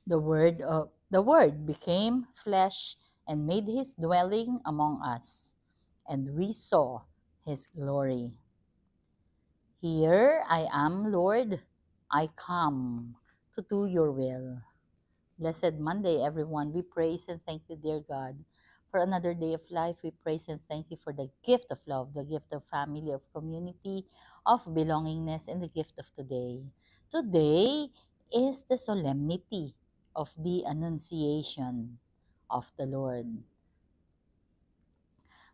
The Word became flesh and made his dwelling among us, and we saw his glory. Here I am, Lord. I come to do your will. Blessed Monday, everyone. We praise and thank you, dear God, for another day of life. We praise and thank you for the gift of love, the gift of family, of community, of belongingness, and the gift of today. Today is the solemnity of the Annunciation of the Lord.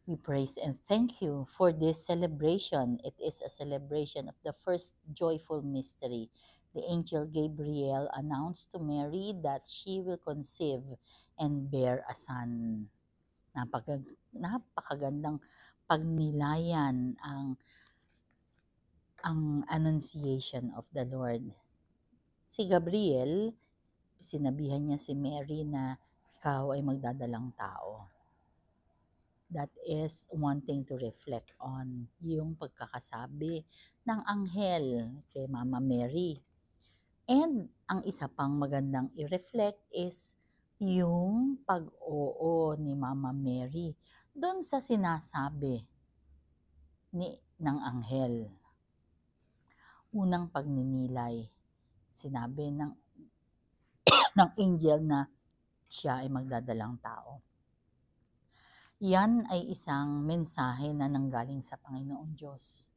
We praise and thank you for this celebration. It is a celebration of the first joyful mystery. The angel Gabriel announced to Mary that she will conceive and bear a son. Napakagandang pagnilayan ang Annunciation of the Lord. Si Gabriel, sinabihan niya si Mary na ikaw ay magdadalang tao. That is one thing to reflect on, yung pagkakasabi ng anghel kay Mama Mary. And ang isa pang magandang i-reflect is yung pag-oo ni Mama Mary doon sa sinasabi ng anghel. Unang pagninilay, sinabi ng angel na siya ay magdadalang tao. Yan ay isang mensahe na nanggaling sa Panginoong Diyos.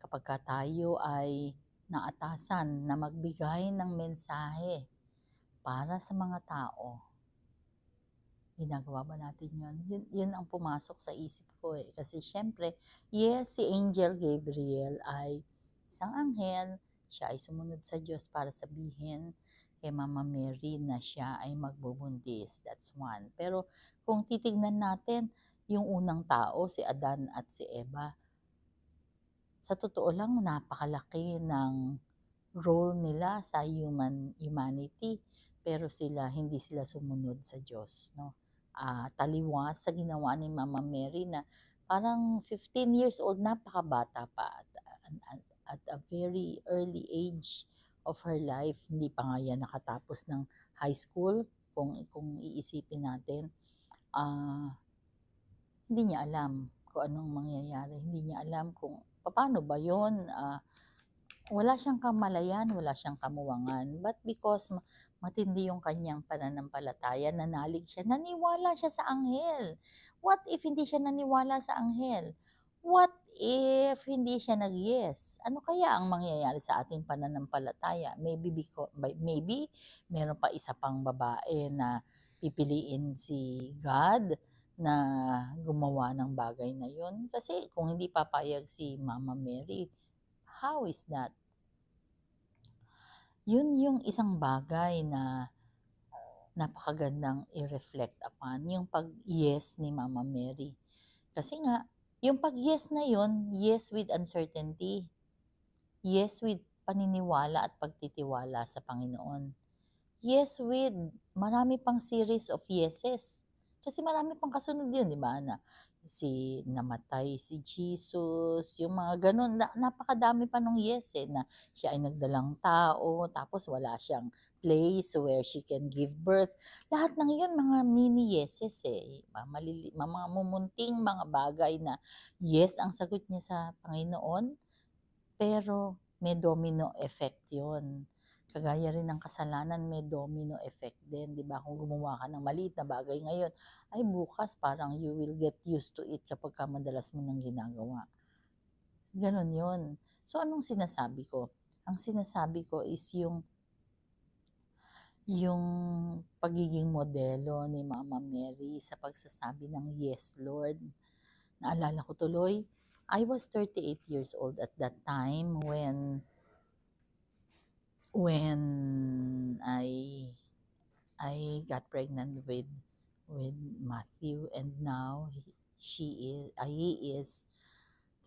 Kapag tayo ay naatasan na magbigay ng mensahe para sa mga tao, ginagawa ba natin yun? Yun ang pumasok sa isip ko eh. Kasi syempre, yes, si Angel Gabriel ay isang anghel, siya ay sumunod sa Diyos para sabihin kay Mama Mary na siya ay magbubuntis. That's one. Pero kung titignan natin, yung unang tao, si Adan at si Eva, sa totoo lang, napakalaki ng role nila sa humanity. Pero hindi sila sumunod sa Diyos. No? Taliwas sa ginawa ni Mama Mary na parang 15 years old, napakabata pa at a very early age of her life. Hindi pa nga yan nakatapos ng high school, kung iisipin natin. Hindi niya alam kung anong mangyayari. Hindi niya alam kung paano ba yun. Wala siyang kamalayan, wala siyang kamuwangan. But because matindi yung kanyang pananampalataya, nanalig siya, naniwala siya sa anghel. What if hindi siya naniwala sa anghel? What if hindi siya nag-yes? Ano kaya ang mangyayari sa ating pananampalataya? Maybe meron pa isa pang babae na pipiliin si God na gumawa ng bagay na yun. Kasi kung hindi papayag si Mama Mary, how is that? Yun yung isang bagay na napakagandang i-reflect upon, yung pag-yes ni Mama Mary. Kasi nga, yung pag-yes na yun, yes with uncertainty. Yes with paniniwala at pagtitiwala sa Panginoon. Yes with marami pang series of yeses. Kasi marami pang kasunod yun, di ba? Namatay si Jesus, yung mga ganun. Napakadami pa nung yes na siya ay nagdalang tao, tapos wala siyang place where she can give birth. Lahat ng yun, mga mini yeses mga mumunting mga bagay na yes ang sagot niya sa Panginoon, pero may domino effect yun. Kagaya rin ng kasalanan, may domino effect din. Di ba? Kung gumawa ka ng maliit na bagay ngayon, ay bukas parang you will get used to it kapag madalas mo nang ginagawa. Ganon yun. So anong sinasabi ko? Ang sinasabi ko is yung pagiging modelo ni Mama Mary sa pagsasabi ng yes, Lord. Naalala ko tuloy, I was 38 years old at that time when I got pregnant with Matthew, and now he is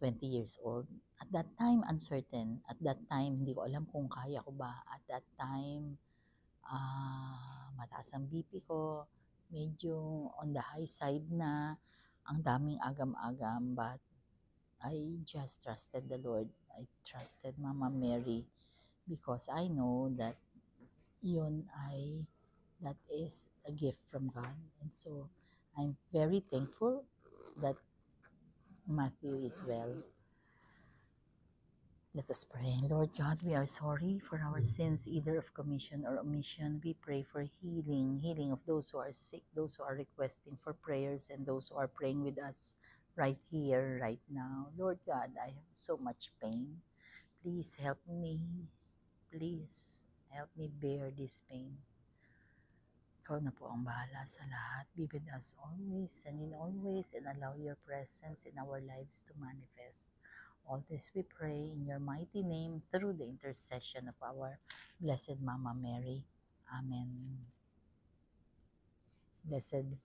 20 years old. At that time, uncertain. At that time, hindi ko alam kung kaya ko ba. At that time, mataas ang BP ko. Medyo on the high side na. Ang daming agam-agam. But I just trusted the Lord. I trusted Mama Mary because I know that yun ay that is a gift from God. And so I'm very thankful that Matthew is well. Let us pray. Lord God, we are sorry for our sins, either of commission or omission. We pray for healing of those who are sick, those who are requesting for prayers, and those who are praying with us right here, right now. Lord God, I have so much pain. Please help me. Please help me bear this pain. Ikaw na po ang bahala sa lahat. Be with us always and in always, and allow your presence in our lives to manifest. All this we pray in your mighty name through the intercession of our Blessed Mama Mary. Amen. Blessed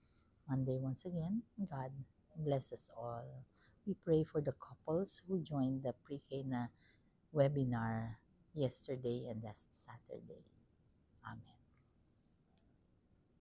Monday once again. God bless us all. We pray for the couples who joined the pre-K na webinar yesterday and last Saturday. Amen.